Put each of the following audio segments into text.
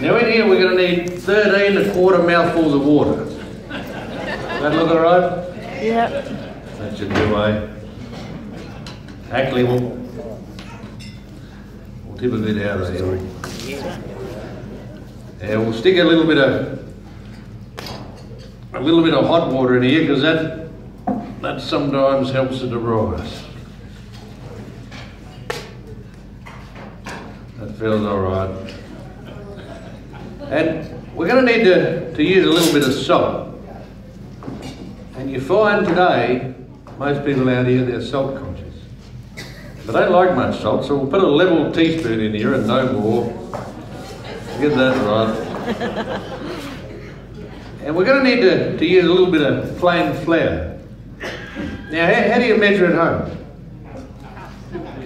Now in here we're going to need 13¼ mouthfuls of water. Does that look alright? Yep. That should be away. Actually, we'll tip a bit out of there. Yeah, we'll stick a little bit of hot water in here because that sometimes helps it to rise. That feels alright. And we're going to need to use a little bit of salt. And you find today, most people out here, they're salt conscious. They don't like much salt, so we'll put a level teaspoon in here and no more. Get that right. And we're going to need to use a little bit of plain flour. Now, how do you measure at home?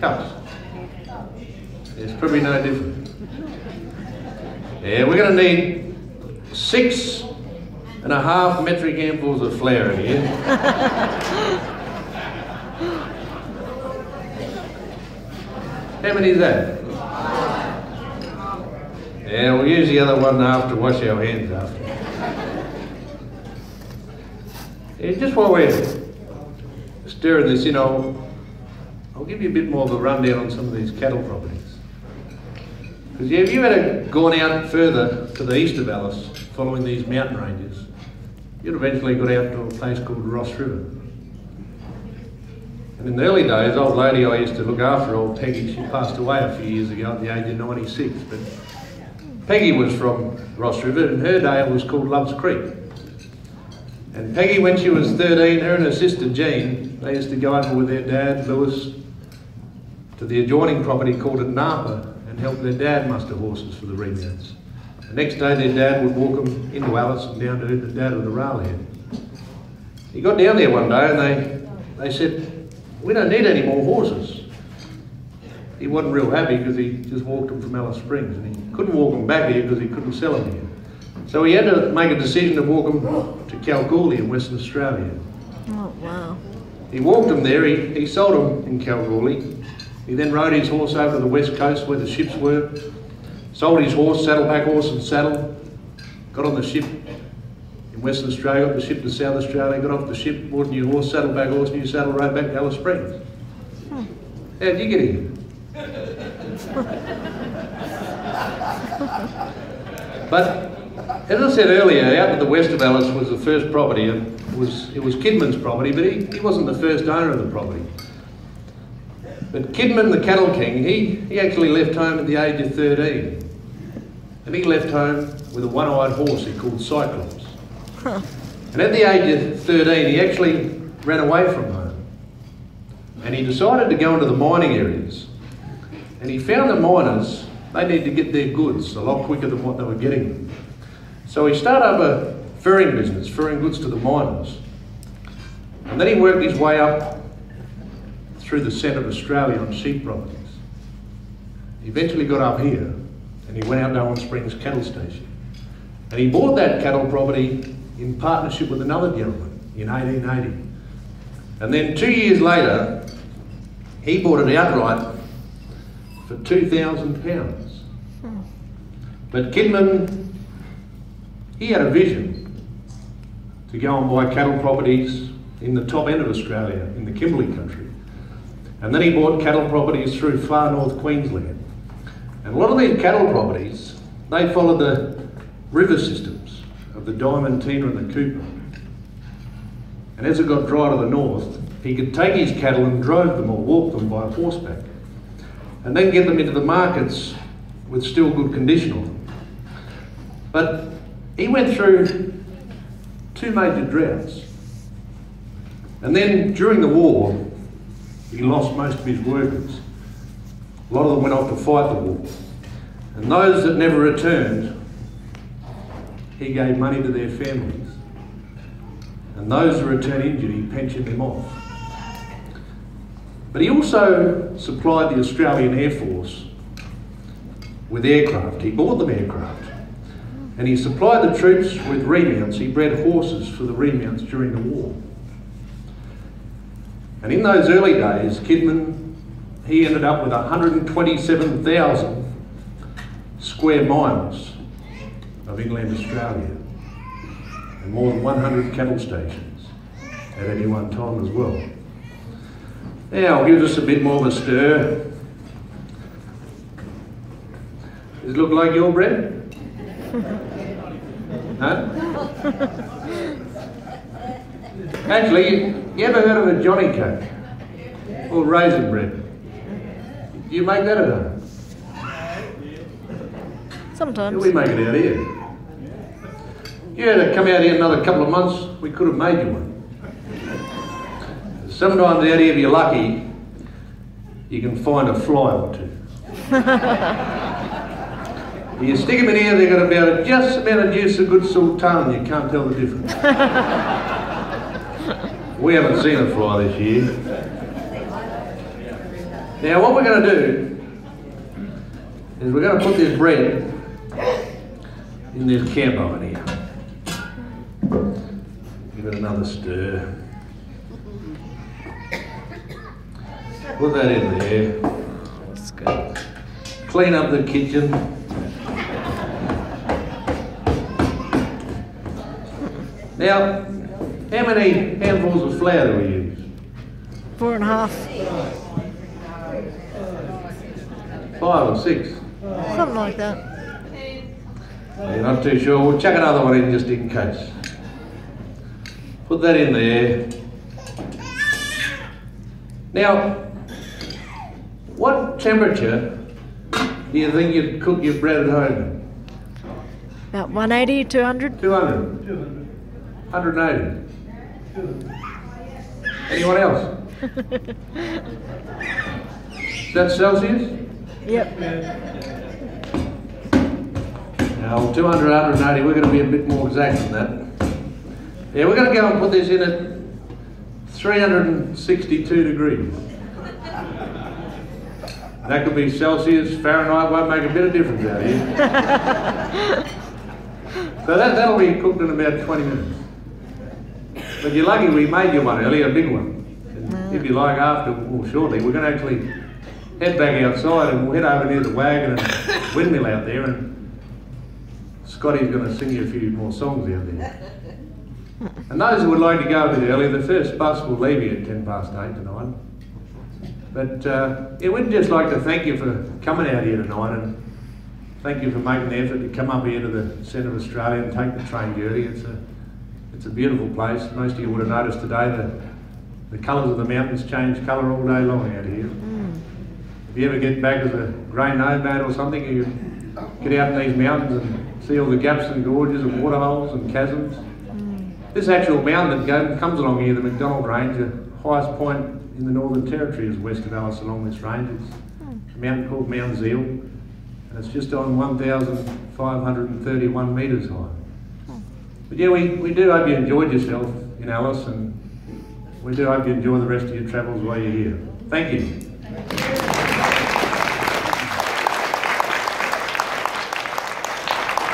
Cups. It's probably no different. Yeah, we're going to need 6½ metric handfuls of flour in here. How many is that? Yeah, we'll use the other one after, wash our hands after. Yeah, just while we're stirring this in, I'll give you a bit more of a rundown on some of these cattle properties. Because if you had gone out further to the east of Alice, following these mountain ranges, you'd eventually got out to a place called Ross River. And in the early days, old lady I used to look after, old Peggy, she passed away a few years ago at the age of 96. But Peggy was from Ross River, and her day it was called Love's Creek. And Peggy, when she was 13, her and her sister Jean, they used to go over with their dad, Lewis, to the adjoining property called Napa and help their dad muster horses for the remounts. The next day their dad would walk them into Alice and down to the dad of the railhead. He got down there one day and they said, "We don't need any more horses." He wasn't real happy because he just walked them from Alice Springs and he couldn't walk them back here because he couldn't sell them here. So he had to make a decision to walk them to Kalgoorlie in Western Australia. Oh, wow. He walked them there, he sold them in Kalgoorlie. He then rode his horse over to the west coast where the ships were, sold his horse, saddleback horse and saddle, got on the ship in Western Australia, got the ship to South Australia, got off the ship, bought a new horse, saddleback horse, new saddle, rode back to Alice Springs. How'd you get here? But as I said earlier, out to the west of Alice was the first property, and it was Kidman's property, but he wasn't the first owner of the property. But Kidman, the cattle king, he actually left home at the age of 13. And he left home with a one-eyed horse he called Cyclops. Huh. And at the age of 13, he actually ran away from home. And he decided to go into the mining areas. And he found the miners, they need to get their goods a lot quicker than what they were getting them. So he started up a ferrying business, ferrying goods to the miners. And then he worked his way up through the centre of Australia on sheep properties. He eventually got up here and he went out to Owen Springs Cattle Station. And he bought that cattle property in partnership with another gentleman in 1880. And then 2 years later, he bought it outright for £2,000. But Kidman, he had a vision to go and buy cattle properties in the top end of Australia, in the Kimberley country. And then he bought cattle properties through far north Queensland. And a lot of these cattle properties, they followed the river systems of the Diamantina and the Cooper. And as it got dry to the north, he could take his cattle and drove them or walk them by horseback, and then get them into the markets with still good condition on them. But he went through 2 major droughts. And then during the war, he lost most of his workers. A lot of them went off to fight the war. And those that never returned, he gave money to their families. And those that returned injured, he pensioned them off. But he also supplied the Australian Air Force with aircraft. He bought them aircraft. And he supplied the troops with remounts. He bred horses for the remounts during the war. And in those early days, Kidman, he ended up with 127,000 square miles of England, Australia, and more than 100 cattle stations at any one time as well. Now, I'll give this a bit more of a stir. Does it look like your bread? No? Actually, you ever heard of a Johnny cake? Or raisin bread? Do you make that at home? Sometimes. Yeah, we make it out here. You had to come out here another couple of months, we could have made you one. Sometimes out here, if you're lucky, you can find a fly or two. You stick them in here, they've got about just about a juice of good sultan, you can't tell the difference. We haven't seen a fly this year. Now what we're going to do is we're going to put this bread in this camp oven here. Give it another stir. Put that in there. That's good. Clean up the kitchen. Now, how many handfuls of flour do we use? 4.5. 5 or 6? Something like that. You're not too sure? We'll chuck another one in just in case. Put that in there. Now, what temperature do you think you'd cook your bread at home? About 180, 200? 200. 180. Anyone else? Is that Celsius? Yep. Now, 200, 180, we're going to be a bit more exact than that. Yeah, we're going to go and put this in at 362 degrees. That could be Celsius, Fahrenheit, won't make a bit of difference out here. So that'll be cooked in about 20 minutes. But you're lucky we made you one earlier, a big one. And if you like, after, or shortly, we're going to actually head back outside and we'll head over near the wagon and windmill out there, and Scotty's going to sing you a few more songs out there. And those who would like to go a bit earlier, the first bus will leave you at 8:10 tonight. But yeah, we'd just like to thank you for coming out here tonight, and thank you for making the effort to come up here to the centre of Australia and take the train journey. It's a beautiful place. Most of you would have noticed today the colours of the mountains change colour all day long out here. If you ever get back as a grey nomad or something, you get out in these mountains and see all the gaps and gorges and waterholes and chasms. This actual mountain that comes along here, the Mcdonell Range, the highest point in the Northern Territory is west of Alice along this range. It's a mountain called Mount Zeal, and it's just on 1,531 metres high. But yeah, we do hope you enjoyed yourself in Alice, and we do hope you enjoy the rest of your travels while you're here. Thank you.